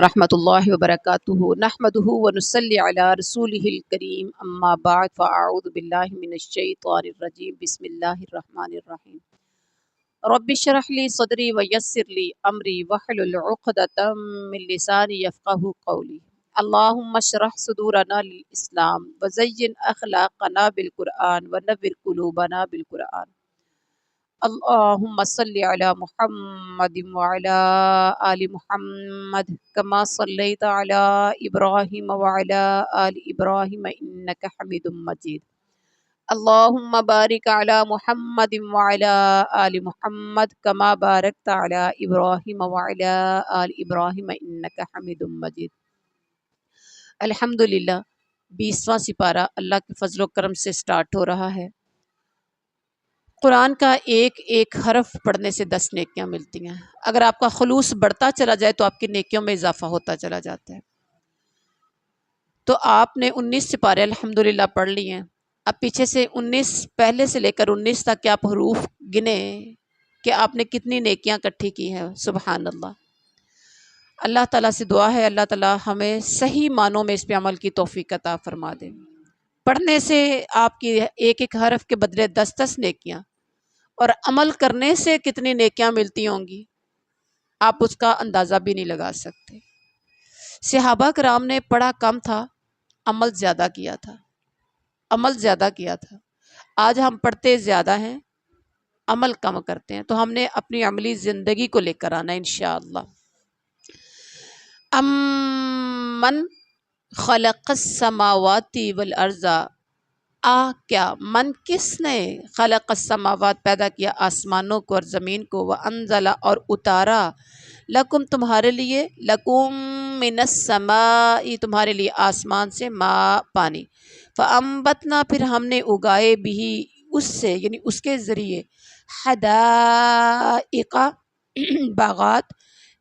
رحمۃ اللہ وبرکاتہ نحمدہ ونصلی علی رسولہ الکریم اما بعد فاعوذ باللہ من الشیطان الرجیم بسم اللہ الرحمن الرحیم رب اشرح لی صدری ویسر لی امری واحلل عقدۃ من لسانی یفقہوا قولی اللہم اشرح صدورنا للاسلام وزین اخلاقنا بالقرآن ونور قلوبنا بالقرآن اللہم صلی علی محمد وعلی آل محمد کما صلیت علی ابراہیم وعلی آل ابراہیم انک حمید مجید اللہم بارک علی محمد وعلی آل محمد کما بارکت علی ابراہیم وعلی آل ابراہیم انک حمید مجید۔ الحمدللہ 20واں سپارہ اللہ کے فضل و کرم سے سٹارٹ ہو رہا ہے۔ قرآن کا ایک ایک حرف پڑھنے سے 10 نیکیاں ملتی ہیں۔ اگر آپ کا خلوص بڑھتا چلا جائے تو آپ کی نیکیوں میں اضافہ ہوتا چلا جاتا ہے۔ تو آپ نے 19 سپارے الحمدللہ پڑھ لیے ہیں۔ اب پیچھے سے 19 پہلے سے لے کر 19 تک کے آپ حروف گنے کہ آپ نے کتنی نیکیاں اکٹھی کی ہیں۔ سبحان اللہ۔ اللہ تعالیٰ سے دعا ہے اللہ تعالیٰ ہمیں صحیح معنوں میں اس پہ عمل کی توفیق عطا فرما دے۔ پڑھنے سے آپ کی ایک ایک حرف کے بدلے 10 نیکیاں، اور عمل کرنے سے کتنی نیکیاں ملتی ہوں گی آپ اس کا اندازہ بھی نہیں لگا سکتے۔ صحابہ کرام نے پڑھا کم تھا، عمل زیادہ کیا تھا۔ عمل زیادہ کیا تھا۔ آج ہم پڑھتے زیادہ ہیں، عمل کم کرتے ہیں، تو ہم نے اپنی عملی زندگی کو لے کر آنا انشاءاللہ۔ من خلق السماوات والارض، کیا من کس نے خلق السماوات پیدا کیا آسمانوں کو اور زمین کو، وانزل اور اتارا، لکم تمہارے لیے، لکم من السماء تمہارے لیے آسمان سے، ما پانی، فانبتنا پھر ہم نے اگائے بھی اس سے یعنی اس کے ذریعے، حدائق باغات،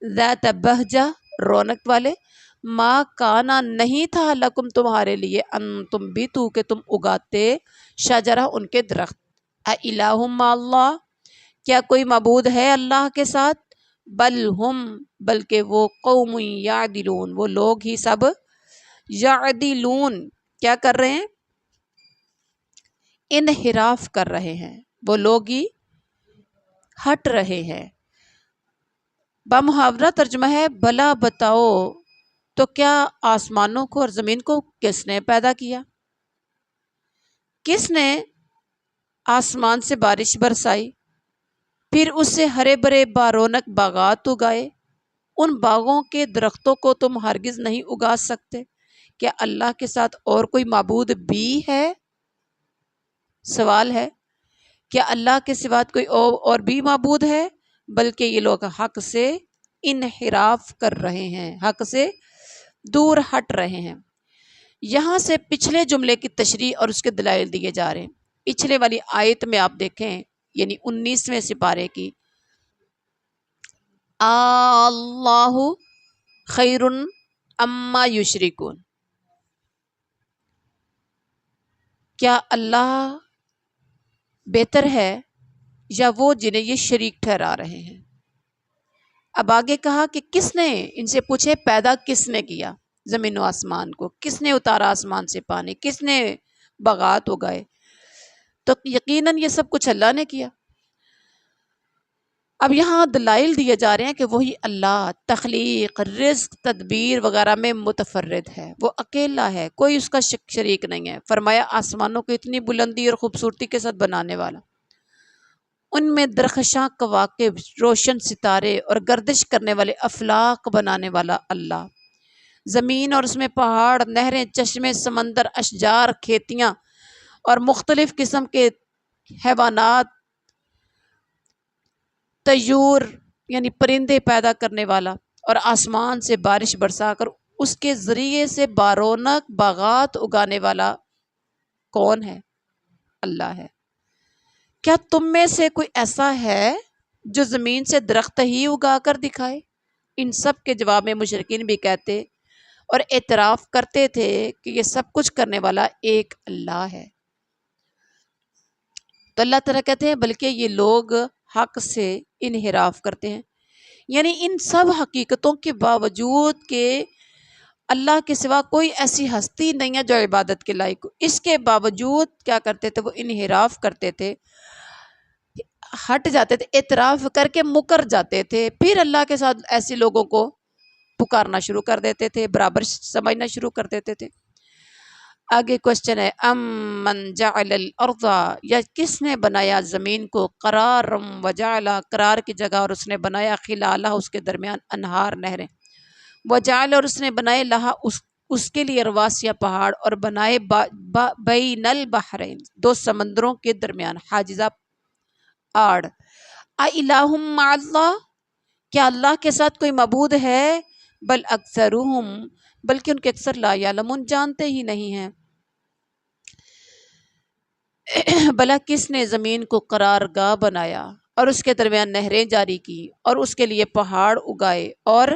ذات بہجہ رونق والے، ما کانا نہیں تھا لکم تمہارے لیے، ان تم بھی تو کہ تم اگاتے، شجرہ ان کے درخت، الہ مع اللہ کیا کوئی معبود ہے اللہ کے ساتھ، بل ہم بلکہ وہ قوم یعدلون وہ لوگ ہی سب، یعدلون کیا کر رہے ہیں، انحراف کر رہے ہیں، وہ لوگ ہی ہٹ رہے ہیں۔ بمحاورہ ترجمہ ہے بھلا بتاؤ تو کیا آسمانوں کو اور زمین کو کس نے پیدا کیا؟ کس نے آسمان سے بارش برسائی، پھر اس سے ہرے بھرے بارونق باغات اگائے؟ ان باغوں کے درختوں کو تم ہرگز نہیں اگا سکتے؟ کیا اللہ کے ساتھ اور کوئی معبود بھی ہے؟ سوال ہے، کیا اللہ کے سوا کوئی اور بھی معبود ہے؟ بلکہ یہ لوگ حق سے انحراف کر رہے ہیں، حق سے دور ہٹ رہے ہیں۔ یہاں سے پچھلے جملے کی تشریح اور اس کے دلائل دیے جا رہے ہیں۔ پچھلے والی آیت میں آپ دیکھیں یعنی 19ویں سپارے کی، اللہ خیر اما یشرکون، کیا اللہ بہتر ہے یا وہ جنہیں یہ شریک ٹھہرا رہے ہیں؟ اب آگے کہا کہ کس نے، ان سے پوچھے پیدا کس نے کیا زمین و آسمان کو، کس نے اتارا آسمان سے پانی، کس نے باغات اگائے؟ تو یقیناً یہ سب کچھ اللہ نے کیا۔ اب یہاں دلائل دیے جا رہے ہیں کہ وہی اللہ تخلیق، رزق، تدبیر وغیرہ میں متفرد ہے، وہ اکیلا ہے، کوئی اس کا شریک نہیں ہے۔ فرمایا آسمانوں کو اتنی بلندی اور خوبصورتی کے ساتھ بنانے والا، ان میں درخشاں کواکب، روشن ستارے اور گردش کرنے والے افلاق بنانے والا اللہ، زمین اور اس میں پہاڑ، نہریں، چشمے، سمندر، اشجار، کھیتیاں اور مختلف قسم کے حیوانات، طیور یعنی پرندے پیدا کرنے والا، اور آسمان سے بارش برسا کر اس کے ذریعے سے بارونق باغات اگانے والا کون ہے؟ اللہ ہے۔ کیا تم میں سے کوئی ایسا ہے جو زمین سے درخت ہی اگا کر دکھائے؟ ان سب کے جواب میں مشرکین بھی کہتے اور اعتراف کرتے تھے کہ یہ سب کچھ کرنے والا ایک اللہ ہے۔ تو اللہ تعالیٰ کہتے ہیں بلکہ یہ لوگ حق سے انحراف کرتے ہیں، یعنی ان سب حقیقتوں کے باوجود کہ اللہ کے سوا کوئی ایسی ہستی نہیں ہے جو عبادت کے لائق ہو، اس کے باوجود کیا کرتے تھے وہ انحراف کرتے تھے، ہٹ جاتے تھے، اعتراف کر کے مکر جاتے تھے، پھر اللہ کے ساتھ ایسے لوگوں کو پکارنا شروع کر دیتے تھے، برابر سمجھنا شروع کر دیتے تھے۔ آگے کوشچن ہے من جعل الارض، یا کس نے بنایا زمین کو قرارم وجعل، قرار کی جگہ، اور اس نے بنایا خلالہ، اس کے درمیان انہار نہریں، وجعل، اور اس نے بنائے لہا اس کے لیے رواسیا پہاڑ، اور بنائے بین البحرین، دو سمندروں کے درمیان حاجزہ آڑ، الہ مع اللہ، کیا اللہ کے ساتھ کوئی معبود ہے؟ بل اکثرہم، بلکہ ان کے اکثر لا یعلمون، جانتے ہی نہیں ہیں۔ بلا کس نے زمین کو قرار گاہ بنایا اور اس کے درمیان نہریں جاری کی اور اس کے لیے پہاڑ اگائے اور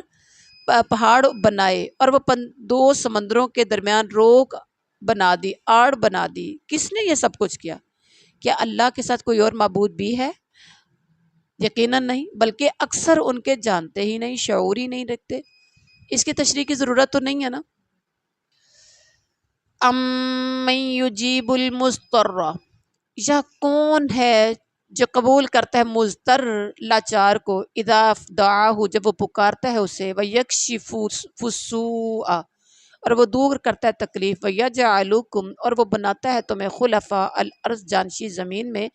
پہاڑ بنائے اور وہ دو سمندروں کے درمیان روک بنا دی، آڑ بنا دی، کس نے یہ سب کچھ کیا؟ کیا اللہ کے ساتھ کوئی اور معبود بھی ہے؟ یقیناً نہیں، بلکہ اکثر ان کے جانتے ہی نہیں، شعور ہی نہیں رکھتے۔ اس کی تشریح کی ضرورت تو نہیں ہے نا۔ امن یجیب المضطر، یا کون ہے جو قبول کرتا ہے مضطر لاچار کو، اذا دعاہ، جب وہ پکارتا ہے اسے، ویکشف السوء، اور وہ دور کرتا ہے تکلیف، ویجعلکم، اور وہ بناتا ہے تمہیں خلفاء الارض، جانشین زمین میں،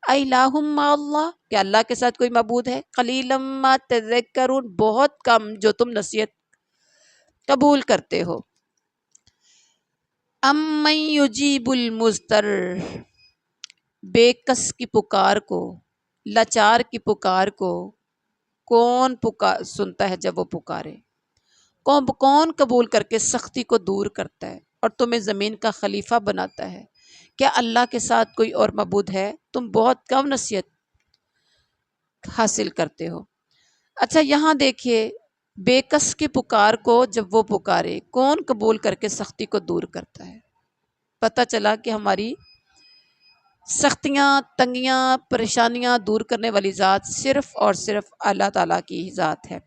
الہ مع اللہ، کہ اللہ کے ساتھ کوئی معبود ہے؟ قلیلا ما تذکرون، بہت کم جو تم نصیحت قبول کرتے ہو۔ امن یجیب المضطر، بے کس کی پکار کو، لاچار کی پکار کو کون سنتا ہے جب وہ پکارے؟ کون قبول کر کے سختی کو دور کرتا ہے اور تمہیں زمین کا خلیفہ بناتا ہے؟ کیا اللہ کے ساتھ کوئی اور معبود ہے؟ تم بہت کم نصیحت حاصل کرتے ہو۔ اچھا یہاں دیکھیے، بے کس کی پکار کو جب وہ پکارے، کون قبول کر کے سختی کو دور کرتا ہے؟ پتہ چلا کہ ہماری سختیاں، تنگیاں، پریشانیاں دور کرنے والی ذات صرف اور صرف اللہ تعالیٰ کی ہی ذات ہے۔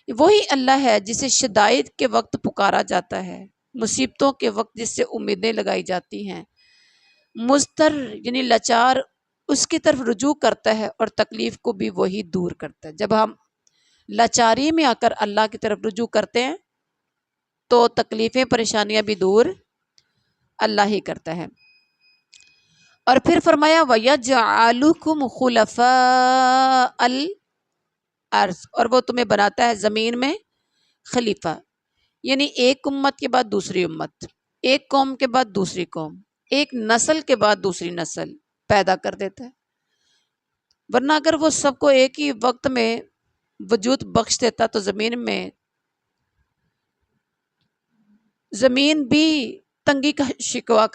وہی اللہ ہے جسے شدائد کے وقت پکارا جاتا ہے، مصیبتوں کے وقت جس سے امیدیں لگائی جاتی ہیں۔ مضطر یعنی لاچار اس کی طرف رجوع کرتا ہے اور تکلیف کو بھی وہی دور کرتا ہے۔ جب ہم لاچاری میں آ کر اللہ کی طرف رجوع کرتے ہیں تو تکلیفیں، پریشانیاں بھی دور اللہ ہی کرتا ہے۔ اور پھر فرمایا وَيَجْعَلُكُمْ خُلَفَاءَ الْأَرْضِ، اور وہ تمہیں بناتا ہے زمین میں خلیفہ، یعنی ایک امت کے بعد دوسری امت، ایک قوم کے بعد دوسری قوم، ایک نسل کے بعد دوسری نسل پیدا کر دیتا ہے۔ ورنہ اگر وہ سب کو ایک ہی وقت میں وجود بخش دیتا تو زمین بھی تنگی کا شکوہ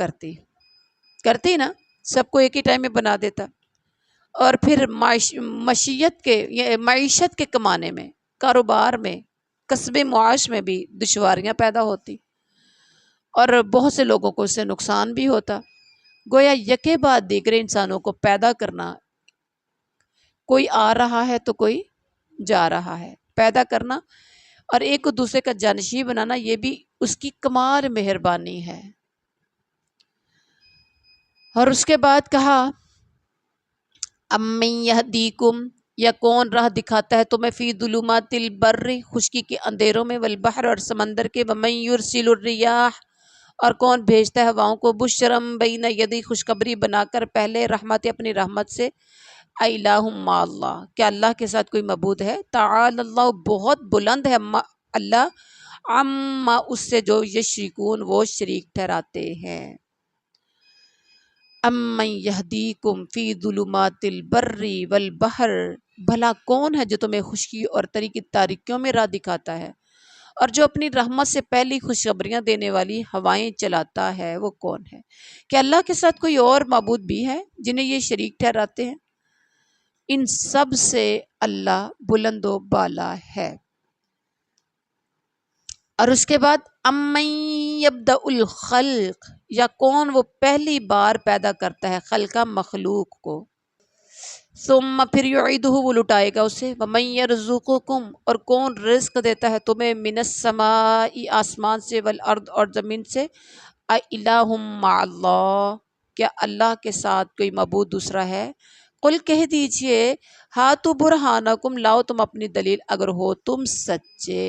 کرتی نا، سب کو ایک ہی ٹائم میں بنا دیتا، اور پھر معیشت کے کمانے میں، کاروبار میں، کسب معاش میں بھی دشواریاں پیدا ہوتی اور بہت سے لوگوں کو اس سے نقصان بھی ہوتا۔ گویا یکے بعد دیگر انسانوں کو پیدا کرنا، کوئی آ رہا ہے تو کوئی جا رہا ہے، پیدا کرنا اور ایک کو دوسرے کا جانشین بنانا، یہ بھی اس کی کمال مہربانی ہے۔ اور اس کے بعد کہا امن یہدیکم، یا کون راہ دکھاتا ہے تمہیں، فی ظلمات البر، خشکی کے اندھیروں میں، والبحر، اور سمندر کے، ومن یرسل الریاح، اور کون بھیجتا ہے ہواؤں کو، بشرم بین یدی، خوشخبری بنا کر پہلے، رحمت اپنی رحمت سے، الہ مع اللہ، کیا اللہ کے ساتھ کوئی معبود ہے؟ تعالی اللہ، بہت بلند ہے اللہ، عما، اس سے جو یشرکون وہ شریک ٹھہراتے ہیں۔ امن یہدیکم فی ظلمات البر والبحر، بھلا کون ہے جو تمہیں خشکی اور تری کی تاریکیوں میں راہ دکھاتا ہے، اور جو اپنی رحمت سے پہلی خوشخبریاں دینے والی ہوائیں چلاتا ہے، وہ کون ہے؟ کہ اللہ کے ساتھ کوئی اور معبود بھی ہے جنہیں یہ شریک ٹھہراتے ہیں؟ ان سب سے اللہ بلند و بالا ہے۔ اور اس کے بعد امن یبدأ الخلق، یا کون وہ پہلی بار پیدا کرتا ہے خلقہ، مخلوق کو، ثم پھر یعیدہ وہ لٹائے گا اسے، ومن یرزقکم اور کون رزق دیتا ہے تمہیں، من السماء آسمان سے، والارض اور زمین سے، الہ مع اللہ کیا اللہ کے ساتھ کوئی معبود دوسرا ہے؟ قل کہہ دیجئے، ہاتوا برہانکم لاؤ تم اپنی دلیل اگر ہو تم سچے،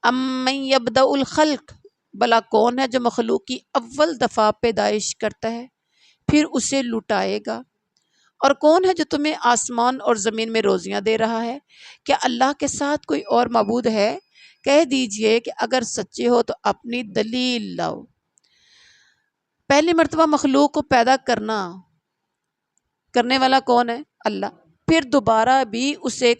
امن یبدأ الخلق بلا کون ہے جو مخلوق کی اول دفعہ پیدائش کرتا ہے پھر اسے لٹائے گا، اور کون ہے جو تمہیں آسمان اور زمین میں روزیاں دے رہا ہے؟ کیا اللہ کے ساتھ کوئی اور معبود ہے؟ کہہ دیجئے کہ اگر سچے ہو تو اپنی دلیل لاؤ۔ پہلی مرتبہ مخلوق کو پیدا کرنے والا کون ہے؟ اللہ۔ پھر دوبارہ بھی اسے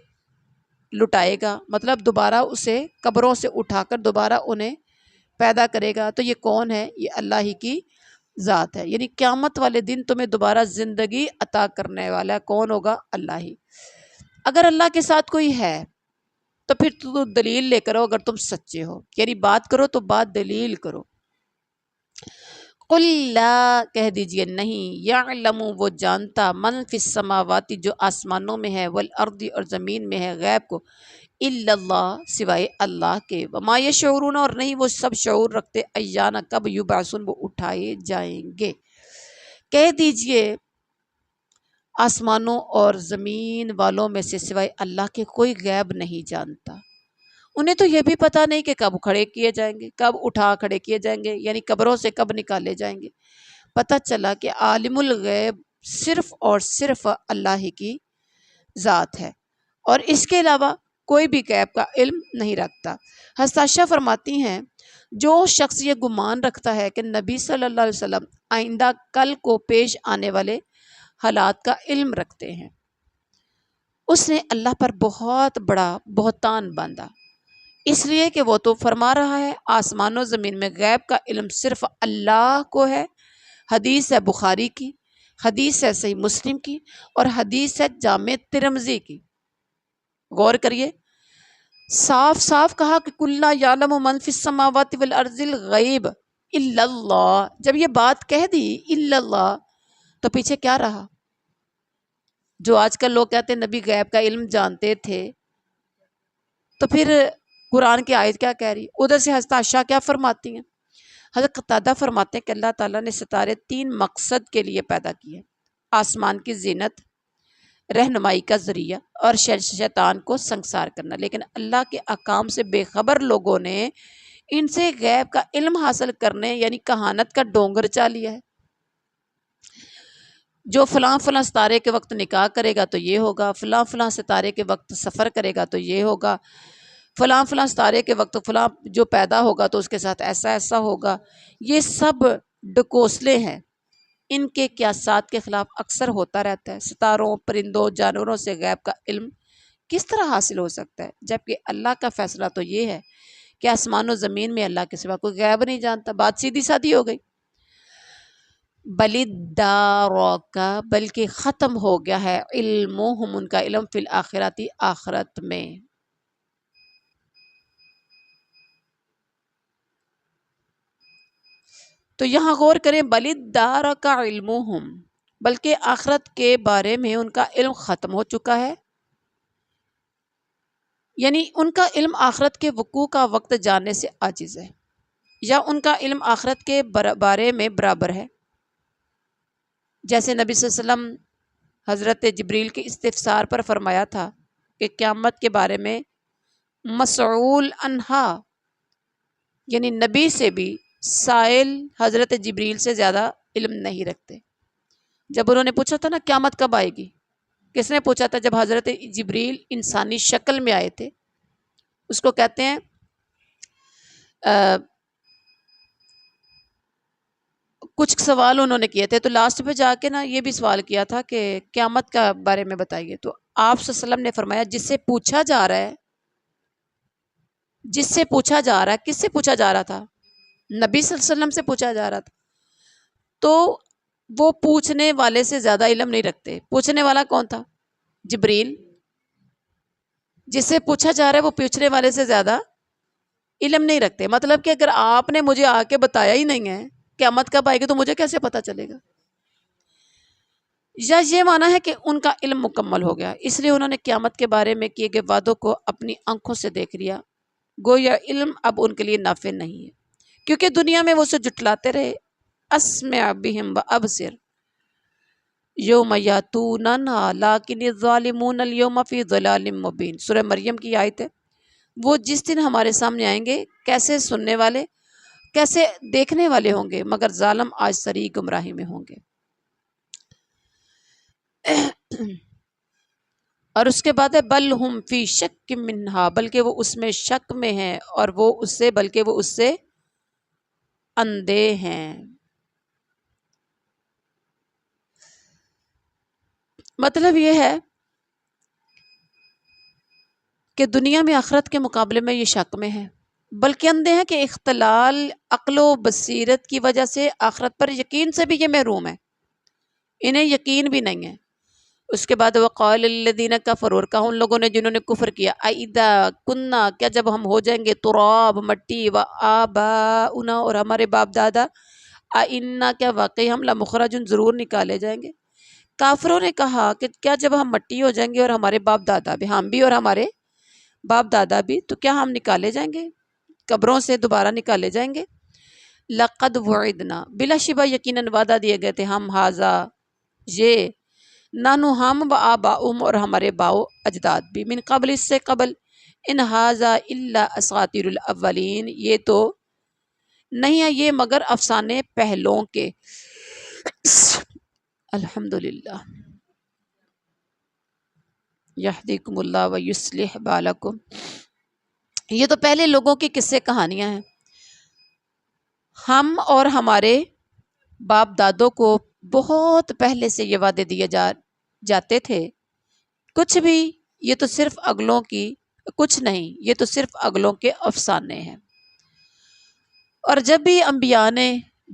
لٹائے گا، مطلب دوبارہ اسے قبروں سے اٹھا کر دوبارہ انہیں پیدا کرے گا۔ تو یہ کون ہے؟ یہ اللہ ہی کی ذات ہے، یعنی قیامت والے دن تمہیں دوبارہ زندگی عطا کرنے والا کون ہوگا؟ اللہ ہی۔ اگر اللہ کے ساتھ کوئی ہے تو پھر تو دلیل لے کرو، اگر تم سچے ہو، یعنی بات کرو تو بات دلیل کرو۔ قل لا کہہ دیجئے نہیں، یعلم وہ جانتا، من فی السماوات جو آسمانوں میں ہے، والارض اور زمین میں ہے، غیب کو، الا اللہ سوائے اللہ کے، وما یشعرون اور نہیں وہ سب شعور رکھتے، ایانا کب یبعثون وہ اٹھائے جائیں گے۔ کہہ دیجئے آسمانوں اور زمین والوں میں سے سوائے اللہ کے کوئی غیب نہیں جانتا، انہیں تو یہ بھی پتہ نہیں کہ کب کھڑے کیے جائیں گے، کب اٹھا کھڑے کیے جائیں گے، یعنی قبروں سے کب نکالے جائیں گے۔ پتہ چلا کہ عالم الغیب صرف اور صرف اللہ ہی کی ذات ہے، اور اس کے علاوہ کوئی بھی غیب کا علم نہیں رکھتا۔ حضرت عائشہ فرماتی ہیں جو شخص یہ گمان رکھتا ہے کہ نبی صلی اللہ علیہ وسلم آئندہ کل کو پیش آنے والے حالات کا علم رکھتے ہیں، اس نے اللہ پر بہت بڑا بہتان باندھا، اس لیے کہ وہ تو فرما رہا ہے آسمان و زمین میں غیب کا علم صرف اللہ کو ہے۔ حدیث ہے بخاری کی، حدیث ہے صحیح مسلم کی، اور حدیث ہے جامع ترمذی کی۔ غور کریے، صاف صاف کہا کہ کلنا یعلم من فی السماوات والارض الغیب الا اللہ۔ جب یہ بات کہہ دی الا اللہ تو پیچھے کیا رہا؟ جو آج کل لوگ کہتے ہیں نبی غیب کا علم جانتے تھے، تو پھر قرآن کی آیت کیا کہہ رہی؟ ادھر سے حضرت عائشہ کیا فرماتی ہیں؟ حضرت قتادہ فرماتے ہیں کہ اللہ تعالیٰ نے ستارے 3 مقصد کے لیے پیدا کیے: آسمان کی زینت، رہنمائی کا ذریعہ، اور شیطان کو سنگسار کرنا۔ لیکن اللہ کے احکام سے بے خبر لوگوں نے ان سے غیب کا علم حاصل کرنے یعنی کہانت کا ڈونگر چا لیا ہے۔ جو فلاں فلاں ستارے کے وقت نکاح کرے گا تو یہ ہوگا، فلاں فلاں ستارے کے وقت سفر کرے گا تو یہ ہوگا، فلاں فلاں ستارے کے وقت فلاں جو پیدا ہوگا تو اس کے ساتھ ایسا ایسا ہوگا۔ یہ سب ڈکوسلے ہیں، ان کے قیاسات کے خلاف اکثر ہوتا رہتا ہے۔ ستاروں، پرندوں، جانوروں سے غیب کا علم کس طرح حاصل ہو سکتا ہے؟ جبکہ اللہ کا فیصلہ تو یہ ہے کہ آسمان و زمین میں اللہ کے سوا کوئی غیب نہیں جانتا۔ بات سیدھی سادھی ہو گئی۔ بل ادارکا بلکہ ختم ہو گیا ہے، علمہم ان کا علم، فی الآخرتی آخرت میں۔ تو یہاں غور کریں، بل ادارکا علمہم بلکہ آخرت کے بارے میں ان کا علم ختم ہو چکا ہے، یعنی ان کا علم آخرت کے وقوع کا وقت جاننے سے عاجز ہے، یا ان کا علم آخرت کے بارے میں برابر ہے۔ جیسے نبی صلی اللہ علیہ وسلم حضرت جبریل کے استفسار پر فرمایا تھا کہ قیامت کے بارے میں مسئول عنہا، یعنی نبی سے بھی سائل حضرت جبریل سے زیادہ علم نہیں رکھتے۔ جب انہوں نے پوچھا تھا نا قیامت کب آئے گی، کس نے پوچھا تھا؟ جب حضرت جبریل انسانی شکل میں آئے تھے، اس کو کہتے ہیں کچھ سوال انہوں نے کیے تھے، تو لاسٹ پہ جا کے نا یہ بھی سوال کیا تھا کہ قیامت کا بارے میں بتائیے، تو آپ صلی اللہ علیہ وسلم نے فرمایا جس سے پوچھا جا رہا ہے، جس سے پوچھا جا رہا ہے، کس سے پوچھا جا رہا تھا؟ نبی صلی اللہ علیہ وسلم سے پوچھا جا رہا تھا، تو وہ پوچھنے والے سے زیادہ علم نہیں رکھتے۔ پوچھنے والا کون تھا؟ جبریل۔ جس سے پوچھا جا رہا ہے وہ پوچھنے والے سے زیادہ علم نہیں رکھتے۔ مطلب کہ اگر آپ نے مجھے آ کے بتایا ہی نہیں ہے قیامت کب آئے گی تو مجھے کیسے پتا چلے گا؟ یا یہ مانا ہے کہ ان کا علم مکمل ہو گیا، اس لیے انہوں نے قیامت کے بارے میں کیے گئے وعدوں کو اپنی آنکھوں سے دیکھ لیا، گویا علم اب ان کے لیے نافع نہیں ہے، کیونکہ دنیا میں وہ اسے جھٹلاتے رہے۔ اسمع بہم و ابصر یوم یاتوننا لیکن الظالمون اليوم فی ضلال مبین، سورہ مریم کی آیت ہے۔ وہ جس دن ہمارے سامنے آئیں گے کیسے سننے والے، کیسے دیکھنے والے ہوں گے، مگر ظالم آج سری گمراہی میں ہوں گے۔ اور اس کے بعد ہے بل ہم فی شک منہا، بلکہ وہ اس میں شک میں ہیں، اور وہ اس سے اندھے ہیں۔ مطلب یہ ہے کہ دنیا میں آخرت کے مقابلے میں یہ شک میں ہے، بلکہ اندھے ہیں کہ اختلال عقل و بصیرت کی وجہ سے آخرت پر یقین سے بھی یہ محروم ہے، انہیں یقین بھی نہیں ہے۔ اس کے بعد وقال الذین کفروا، اور کہا ان لوگوں نے جنہوں نے کفر کیا، اذا کننا، کیا جب ہم ہو جائیں گے تراب مٹی، و آباؤنا، اور ہمارے باپ دادا، انا، کیا واقعی ہم لمخرجون، ضرور نکالے جائیں گے۔ کافروں نے کہا کہ کیا جب ہم مٹی ہو جائیں گے اور ہمارے باپ دادا بھی، ہم بھی اور ہمارے باپ دادا بھی، تو کیا ہم نکالے جائیں گے، قبروں سے دوبارہ نکالے جائیں گے؟ لقد وعدنا، بلا شبہ یقیناً وعدہ دیے گئے تھے ہم، ہاذا، یہ، نانو، ہم، و آباؤہم، اور ہمارے باؤ اجداد بھی، من قبل، اس سے قبل، ان ھذا الا اساطیر الاولین، یہ تو نہیں ہے یہ مگر افسانے پہلوں کے۔ الحمدللہ، یہدیکم اللہ و یصلح بالکم۔ یہ تو پہلے لوگوں کی قصے کہانیاں ہیں، ہم اور ہمارے باپ دادوں کو بہت پہلے سے یہ وعدے دیے جاتے تھے، کچھ بھی، یہ تو صرف اگلوں کی، کچھ نہیں، یہ تو صرف اگلوں کے افسانے ہیں۔ اور جب بھی انبیاء نے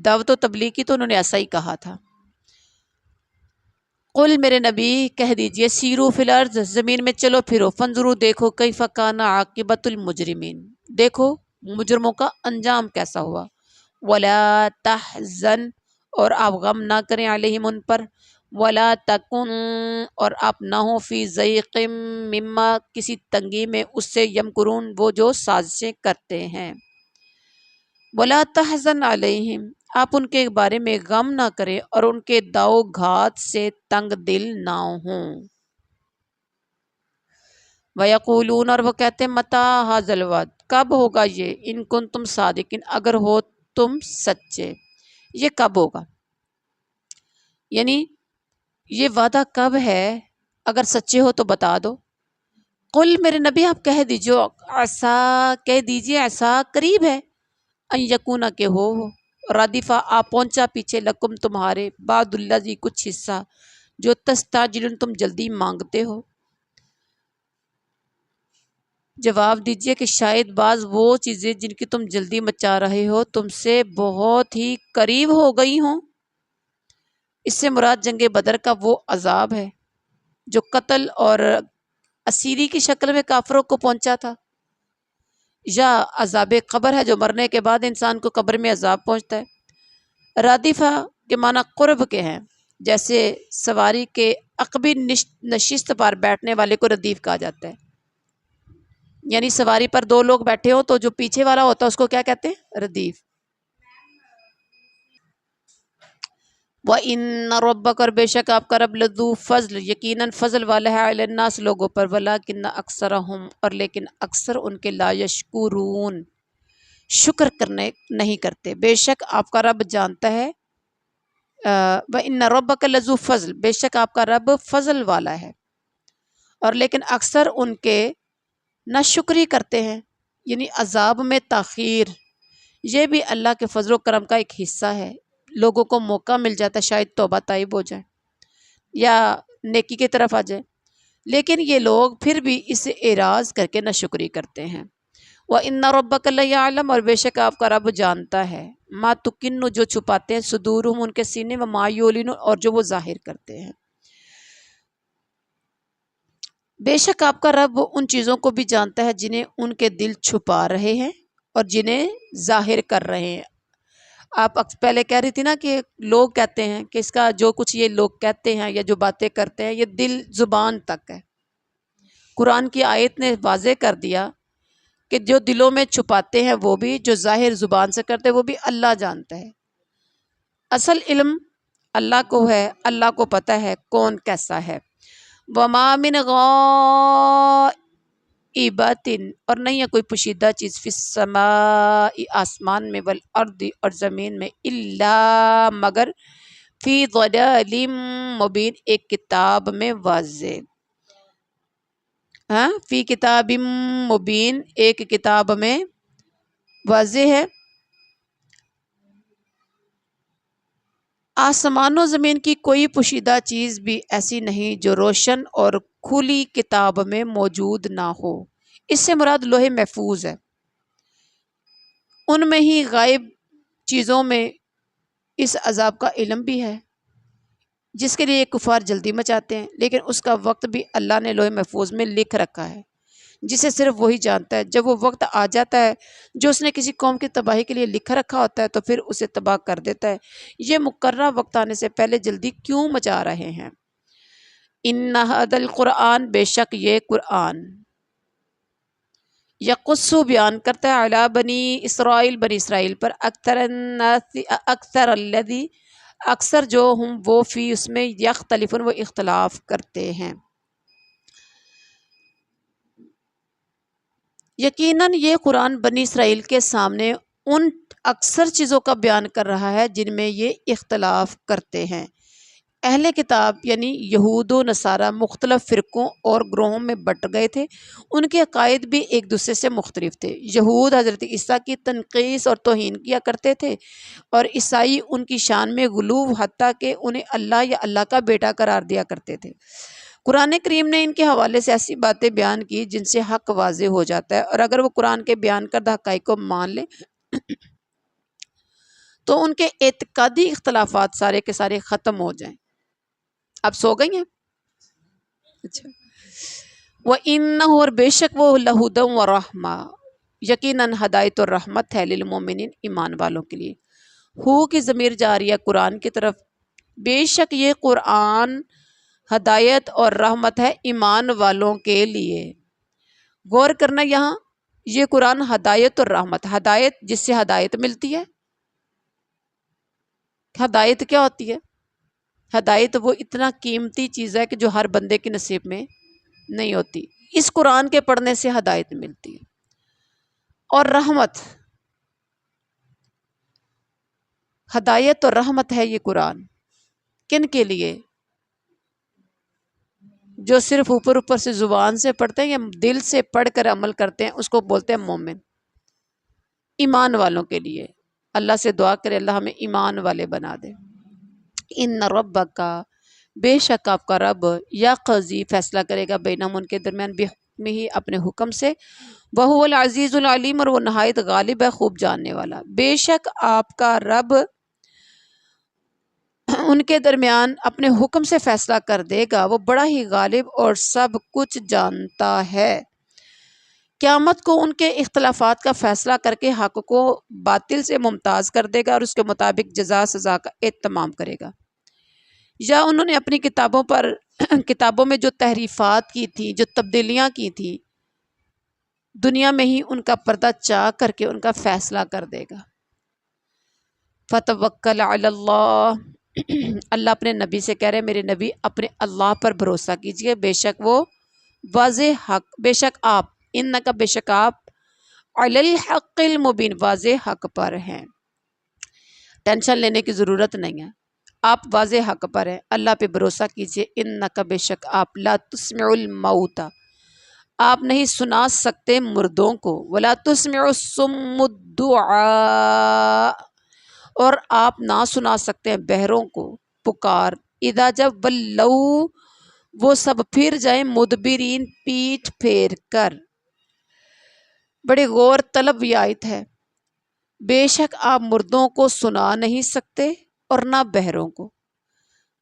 دعوت و تبلیغ کی تو انہوں نے ایسا ہی کہا تھا، قل، میرے نبی کہہ دیجئے، سیرو فی الارض، زمین میں چلو پھرو، فانظروا، دیکھو، کیف کان عاقبۃ المجرمین، دیکھو مجرموں کا انجام کیسا ہوا، ولا تحزن، اور آپ غم نہ کریں، علیہم، ان پر، ولا تکن، اور آپ نہ ہوں، فی ضیق مما، کسی تنگی میں، اس سے، یمکرون، وہ جو سازشیں کرتے ہیں، ولا تحزن علیہم، آپ ان کے بارے میں غم نہ کریں اور ان کے داؤ گھات سے تنگ دل نہ ہوں۔ وَيَقُولُونَ، اور وہ کہتے ہیں، مَتَىٰ هَٰذَا الْوَعْدُ، کب ہوگا یہ، ان کنتم صادقین، اگر ہو تم سچے، یہ کب ہوگا، یعنی یہ وعدہ کب ہے، اگر سچے ہو تو بتا دو۔ قل، میرے نبی آپ کہہ دیجیے، کہہ دیجیے، ایسا قریب ہے، ان یکونا، کہ ہو، رادفہ، آپ پہنچا پیچھے، لکم، تمہارے، بعد الذی، کچھ حصہ، جو تستعجلون، تم جلدی مانگتے ہو۔ جواب دیجئے کہ شاید بعض وہ چیزیں جن کی تم جلدی مچا رہے ہو تم سے بہت ہی قریب ہو گئی ہوں۔ اس سے مراد جنگ بدر کا وہ عذاب ہے جو قتل اور اسیری کی شکل میں کافروں کو پہنچا تھا، یا عذاب قبر ہے جو مرنے کے بعد انسان کو قبر میں عذاب پہنچتا ہے۔ رادفہ کے معنی قرب کے ہیں، جیسے سواری کے عقبی نشست پر بیٹھنے والے کو ردیف کہا جاتا ہے، یعنی سواری پر دو لوگ بیٹھے ہو تو جو پیچھے والا ہوتا ہے اس کو کیا کہتے ہیں، ردیف۔ وَإِنَّ رَبَّكَ، اور بے شک آپ کا رب، لذو فضل، یقیناً فضل والا ہے، علی الناس، لوگوں پر، ولیکن اکثرہم، اور لیکن اکثر ان کے، لا یشکرون، شکر کرنے نہیں کرتے۔ بے شک آپ کا رب جانتا ہے، وَإِنَّ رَبَّكَ لذو فضل، بے شک آپ کا رب فضل والا ہے، اور لیکن اکثر ان کے ناشکری کرتے ہیں، یعنی عذاب میں تاخیر، یہ بھی اللہ کے فضل و کرم کا ایک حصہ ہے۔ لوگوں کو موقع مل جاتا ہے شاید توبہ طائب ہو جائے یا نیکی کی طرف آ جائے، لیکن یہ لوگ پھر بھی اسے اعراض کر کے ناشکری کرتے ہیں۔ وَإِنَّ رَبَّكَ لَيَعْلَمُ، اور بے شک آپ کا رب جانتا ہے، مَا تُكِنُّ، جو چھپاتے ہیں، صُدُورُهُمْ، ان کے سینے، وَمَا يُعْلِنُونَ، اور جو وہ ظاہر کرتے ہیں۔ بے شک آپ کا رب ان چیزوں کو بھی جانتا ہے جنہیں ان کے دل چھپا رہے ہیں اور جنہیں ظاہر کر رہے ہیں۔ آپ پہلے کہہ رہی تھی نا کہ لوگ کہتے ہیں کہ اس کا جو کچھ یہ لوگ کہتے ہیں یا جو باتیں کرتے ہیں یہ دل زبان تک ہے۔ قرآن کی آیت نے واضح کر دیا کہ جو دلوں میں چھپاتے ہیں وہ بھی، جو ظاہر زبان سے کرتے ہیں وہ بھی اللہ جانتا ہے۔ اصل علم اللہ کو ہے، اللہ کو پتہ ہے کون کیسا ہے۔ وَمَا مِنْ غَائِبَةٍ، اور نہیں ہے کوئی پوشیدہ چیز، فی السماء آسمان میں، والارض اور زمین میں، الا مگر، فی ضلال مبین ایک کتاب میں واضح، ہاں فی کتاب مبین ایک کتاب میں واضح ہے۔ آسمان و زمین کی کوئی پوشیدہ چیز بھی ایسی نہیں جو روشن اور کھلی کتاب میں موجود نہ ہو۔ اس سے مراد لوح محفوظ ہے، ان میں ہی غائب چیزوں میں اس عذاب کا علم بھی ہے جس کے لیے کفار جلدی مچاتے ہیں، لیکن اس کا وقت بھی اللہ نے لوح محفوظ میں لکھ رکھا ہے جسے صرف وہی جانتا ہے۔ جب وہ وقت آ جاتا ہے جو اس نے کسی قوم کی تباہی کے لیے لکھا رکھا ہوتا ہے تو پھر اسے تباہ کر دیتا ہے۔ یہ مقررہ وقت آنے سے پہلے جلدی کیوں مچا رہے ہیں؟ ان ھذا القرآن، بے شک یہ قرآن، یقص بیان کرتا ہے، علی بنی اسرائیل بنی اسرائیل پر، اکثر الذی اکثر جو ہم وہ فی اس میں، یختلفون وہ اختلاف کرتے ہیں۔ یقیناً یہ قرآن بنی اسرائیل کے سامنے ان اکثر چیزوں کا بیان کر رہا ہے جن میں یہ اختلاف کرتے ہیں۔ اہل کتاب یعنی یہود و نصارہ مختلف فرقوں اور گروہوں میں بٹ گئے تھے، ان کے عقائد بھی ایک دوسرے سے مختلف تھے۔ یہود حضرت عیسیٰ کی تنقیص اور توہین کیا کرتے تھے، اور عیسائی ان کی شان میں غلو، حتیٰ کہ انہیں اللہ یا اللہ کا بیٹا قرار دیا کرتے تھے۔ قرآن کریم نے ان کے حوالے سے ایسی باتیں بیان کی جن سے حق واضح ہو جاتا ہے، اور اگر وہ قرآن کے بیان کردہ حقائق کو مان لیں تو ان کے اعتقادی اختلافات سارے کے سارے ختم ہو جائیں۔ اب سو گئی ہیں؟ اچھا۔ وَإِنَّهُ، اور بے شک وہ، لَهُدًى وَرَحْمَةٌ یقیناً ہدایت اور رحمت ہے، للمومنین ایمان والوں کے لیے۔ ہو کی ضمیر جاری ہے قرآن کی طرف، بے شک یہ قرآن ہدایت اور رحمت ہے ایمان والوں کے لیے۔ غور کرنا یہاں، یہ قرآن ہدایت اور رحمت، ہدایت جس سے ہدایت ملتی ہے۔ ہدایت کیا ہوتی ہے؟ ہدایت وہ اتنا قیمتی چیز ہے کہ جو ہر بندے کے نصیب میں نہیں ہوتی، اس قرآن کے پڑھنے سے ہدایت ملتی ہے۔ اور رحمت، ہدایت اور رحمت ہے یہ قرآن کن کے لیے؟ جو صرف اوپر اوپر سے زبان سے پڑھتے ہیں یا دل سے پڑھ کر عمل کرتے ہیں، اس کو بولتے ہیں مومن۔ ایمان والوں کے لیے اللہ سے دعا کرے اللہ ہمیں ایمان والے بنا دے۔ ان ربک، بے شک آپ کا رب، یا قضی فیصلہ کرے گا، بینہم ان کے درمیان، بحکمہ ہی اپنے حکم سے، وہو العزیز العلیم اور وہ نہایت غالب ہے خوب جاننے والا۔ بے شک آپ کا رب ان کے درمیان اپنے حکم سے فیصلہ کر دے گا، وہ بڑا ہی غالب اور سب کچھ جانتا ہے۔ قیامت کو ان کے اختلافات کا فیصلہ کر کے حق کو باطل سے ممتاز کر دے گا اور اس کے مطابق جزا سزا کا اہتمام کرے گا۔ یا انہوں نے اپنی کتابوں میں جو تحریفات کی تھی، جو تبدیلیاں کی تھی، دنیا میں ہی ان کا پردہ چاک کر کے ان کا فیصلہ کر دے گا۔ فتوکل علی اللہ، اللہ اپنے نبی سے کہہ رہے میرے نبی اپنے اللہ پر بھروسہ کیجئے، بے شک وہ واضح حق، بے شک آپ، انکا بے شک آپ، علی الحق المبین واضح حق پر ہیں۔ ٹینشن لینے کی ضرورت نہیں ہے، آپ واضح حق پر ہیں، اللہ پہ بھروسہ کیجئے۔ انکا بے شک آپ، لا تسمع الموت، آپ نہیں سنا سکتے مردوں کو، ولا تسمع الصم الدعاء، اور آپ نہ سنا سکتے ہیں بہروں کو پکار، اذا جب ولوا وہ سب پھر جائیں، مدبرین پیٹھ پھیر کر۔ بڑی غور طلب یہ آیت ہے، بے شک آپ مردوں کو سنا نہیں سکتے اور نہ بہروں کو۔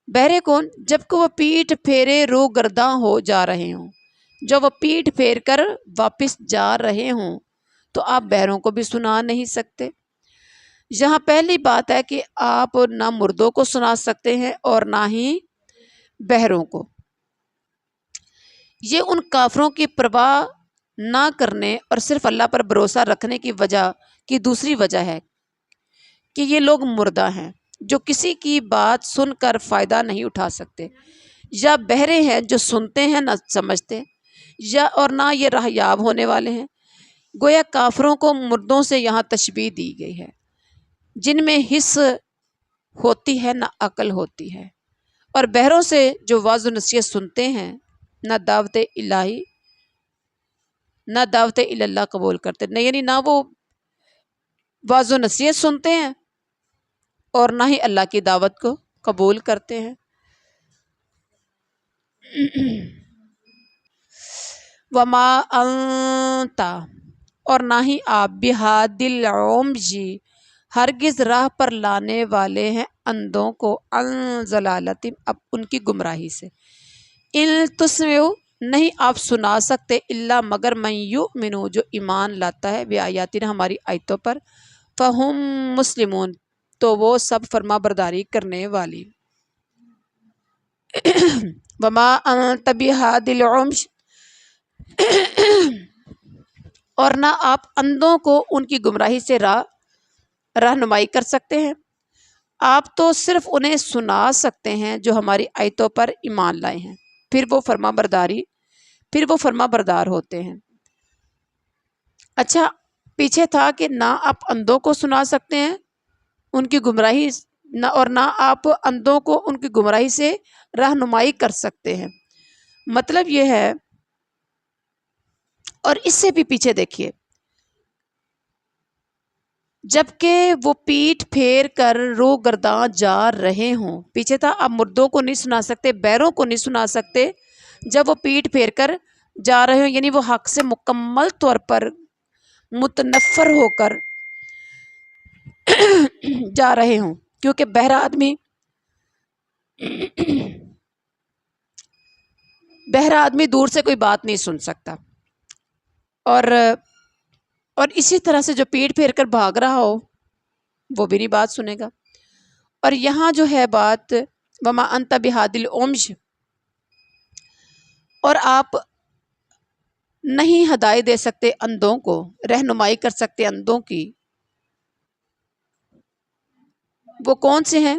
بہرے کون؟ جب کہ وہ پیٹھ پھیرے رو گرداں ہو جا رہے ہوں، جب وہ پیٹھ پھیر کر واپس جا رہے ہوں تو آپ بہروں کو بھی سنا نہیں سکتے۔ یہاں پہلی بات ہے کہ آپ نہ مردوں کو سنا سکتے ہیں اور نہ ہی بہروں کو۔ یہ ان کافروں کی پرواہ نہ کرنے اور صرف اللہ پر بھروسہ رکھنے کی وجہ کی دوسری وجہ ہے کہ یہ لوگ مردہ ہیں جو کسی کی بات سن کر فائدہ نہیں اٹھا سکتے، یا بہرے ہیں جو سنتے ہیں نہ سمجھتے، یا اور نہ یہ راہیاب ہونے والے ہیں۔ گویا کافروں کو مردوں سے یہاں تشبیہ دی گئی ہے جن میں حس ہوتی ہے نہ عقل ہوتی ہے، اور بہروں سے جو واعظ و نصیحت سنتے ہیں نہ دعوت الہی نہ دعوت اللہ قبول کرتے، نہ یعنی نہ وہ واعظ و نصیحت سنتے ہیں اور نہ ہی اللہ کی دعوت کو قبول کرتے ہیں۔ وما انت، اور نہ ہی آپ بہاد العمی، ہرگز راہ پر لانے والے ہیں اندھوں کو، عن ضلالتہم، اب ان کی گمراہی سے، ان تسمعوا، نہیں آپ سنا سکتے، الا مگر من یؤمن، جو ایمان لاتا ہے، بآیاتنا، ہماری آیتوں پر، فہم مسلمون، تو وہ سب فرما برداری کرنے والی۔ وما انت بہاد العمی، اور نہ آپ اندھوں کو ان کی گمراہی سے رہنمائی کر سکتے ہیں، آپ تو صرف انہیں سنا سکتے ہیں جو ہماری آیتوں پر ایمان لائے ہیں، پھر وہ فرما بردار ہوتے ہیں۔ اچھا، پیچھے تھا کہ نہ آپ اندھوں کو سنا سکتے ہیں ان کی گمراہی، اور نہ آپ اندھوں کو ان کی گمراہی سے رہنمائی کر سکتے ہیں۔ مطلب یہ ہے، اور اس سے بھی پیچھے دیکھیے، جبکہ وہ پیٹھ پھیر کر رو گرداں جا رہے ہوں، پیچھے تھا آپ مردوں کو نہیں سنا سکتے، بیروں کو نہیں سنا سکتے، جب وہ پیٹھ پھیر کر جا رہے ہوں، یعنی وہ حق سے مکمل طور پر متنفر ہو کر جا رہے ہوں، کیونکہ بہرا آدمی دور سے کوئی بات نہیں سن سکتا، اور اسی طرح سے جو پیٹ پھیر کر بھاگ رہا ہو وہ بھی نہیں بات سنے گا۔ اور یہاں جو ہے بات، وما انت بہاد العمی، اور آپ نہیں ہدایت دے سکتے اندھوں کو، رہنمائی کر سکتے اندھوں کی۔ وہ کون سے ہیں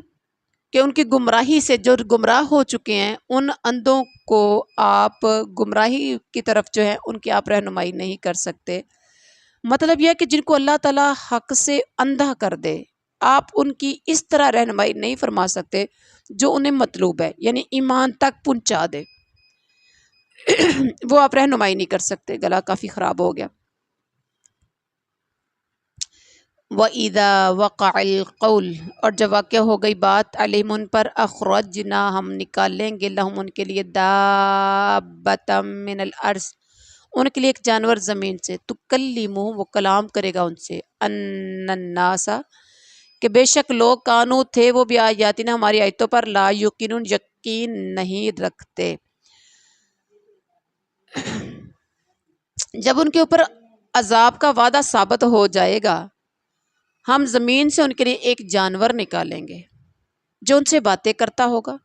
کہ ان کی گمراہی سے جو گمراہ ہو چکے ہیں، ان اندھوں کو آپ گمراہی کی طرف جو ہے ان کی آپ رہنمائی نہیں کر سکتے۔ مطلب یہ ہے کہ جن کو اللہ تعالیٰ حق سے اندھا کر دے، آپ ان کی اس طرح رہنمائی نہیں فرما سکتے جو انہیں مطلوب ہے، یعنی ایمان تک پہنچا دے، وہ آپ رہنمائی نہیں کر سکتے۔ گلا کافی خراب ہو گیا۔ وَإِذَا وَقَعَ الْقَوْلُ، اور جب واقع ہو گئی بات، علیہم ان پر، اخرجنا، ہم نکالیں گے، لہم ان کے لیے، دابۃ من الارض، ان کے لیے ایک جانور زمین سے، تکلمہم، وہ کلام کرے گا ان سے، ان الناس، کہ بے شک لوگ، کانو تھے وہ، بآیاتنا، ہماری آیتوں پر، لا یوقنون، یقین نہیں رکھتے۔ جب ان کے اوپر عذاب کا وعدہ ثابت ہو جائے گا، ہم زمین سے ان کے لیے ایک جانور نکالیں گے جو ان سے باتیں کرتا ہوگا،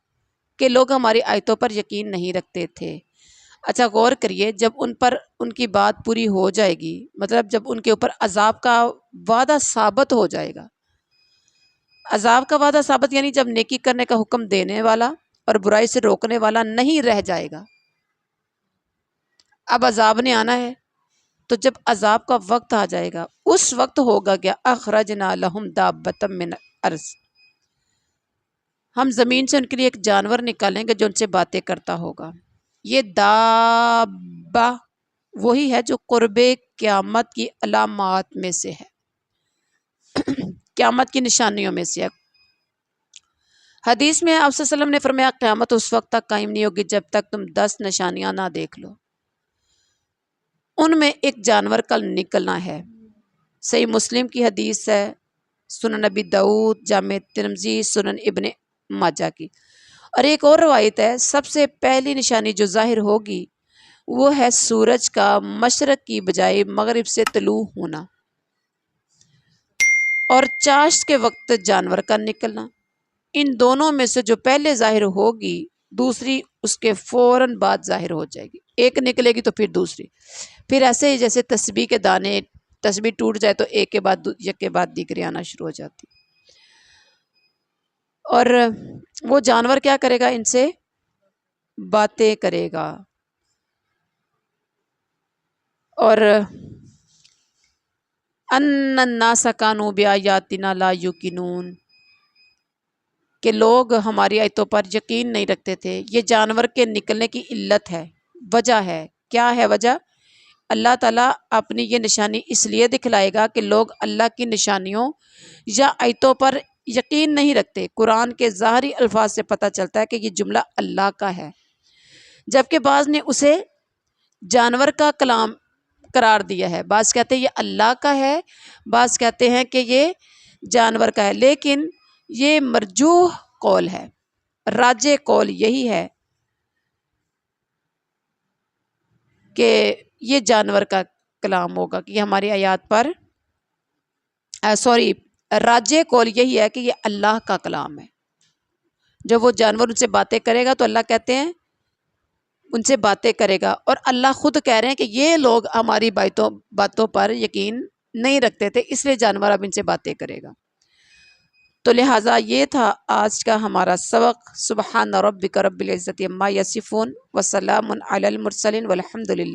کہ لوگ ہماری آیتوں پر یقین نہیں رکھتے تھے۔ اچھا غور کریے، جب ان پر ان کی بات پوری ہو جائے گی، مطلب جب ان کے اوپر عذاب کا وعدہ ثابت ہو جائے گا، عذاب کا وعدہ ثابت یعنی جب نیکی کرنے کا حکم دینے والا اور برائی سے روکنے والا نہیں رہ جائے گا، اب عذاب نے آنا ہے، تو جب عذاب کا وقت آ جائے گا، اس وقت ہوگا کیا، اخرجنا لہم دابۃ من الارض، ہم زمین سے ان کے لیے ایک جانور نکالیں گے جو ان سے باتیں کرتا ہوگا۔ یہ دابہ وہی ہے جو قرب قیامت کی علامات میں سے ہے، قیامت کی نشانیوں میں سے ہے۔ حدیث میں آپ صلی اللہ علیہ وسلم نے فرمایا، قیامت اس وقت تک قائم نہیں ہوگی جب تک تم 10 نشانیاں نہ دیکھ لو، ان میں ایک جانور کا نکلنا ہے۔ صحیح مسلم کی حدیث ہے، سنن نبی داؤد، جامع ترمذی، سنن ابن ماجہ کی۔ اور ایک اور روایت ہے، سب سے پہلی نشانی جو ظاہر ہوگی وہ ہے سورج کا مشرق کی بجائے مغرب سے طلوع ہونا۔ اور چاشت کے وقت جانور کا نکلنا، ان دونوں میں سے جو پہلے ظاہر ہوگی دوسری اس کے فوراً بعد ظاہر ہو جائے گی، ایک نکلے گی تو پھر دوسری، پھر ایسے ہی جیسے تسبیح کے دانے، تسبیح ٹوٹ جائے تو ایک کے بعد دیگرے آنا شروع ہو جاتی، اور وہ جانور کیا کرے گا؟ ان سے باتیں کرے گا، اور ان الناس کانوا بآیاتنا لا یوقنون، کہ لوگ ہماری آیتوں پر یقین نہیں رکھتے تھے۔ یہ جانور کے نکلنے کی علت ہے، وجہ ہے، کیا ہے وجہ؟ اللہ تعالیٰ اپنی یہ نشانی اس لیے دکھلائے گا کہ لوگ اللہ کی نشانیوں یا آیتوں پر یقین نہیں رکھتے۔ قرآن کے ظاہری الفاظ سے پتہ چلتا ہے کہ یہ جملہ اللہ کا ہے، جبکہ بعض نے اسے جانور کا کلام قرار دیا ہے۔ بعض کہتے ہیں یہ اللہ کا ہے، بعض کہتے ہیں کہ یہ جانور کا ہے، لیکن یہ مرجوح قول ہے، راجح قول یہی ہے کہ یہ جانور کا کلام ہوگا، کہ یہ ہماری آیات پر راجح قول یہی ہے کہ یہ اللہ کا کلام ہے۔ جب وہ جانور ان سے باتیں کرے گا تو اللہ کہتے ہیں ان سے باتیں کرے گا، اور اللہ خود کہہ رہے ہیں کہ یہ لوگ ہماری باتوں پر یقین نہیں رکھتے تھے، اس لیے جانور اب ان سے باتیں کرے گا۔ تو لہٰذا یہ تھا آج کا ہمارا سبق۔ سبحان ربک رب العزت عما یصفون وسلام علی المرسلین والحمد للہ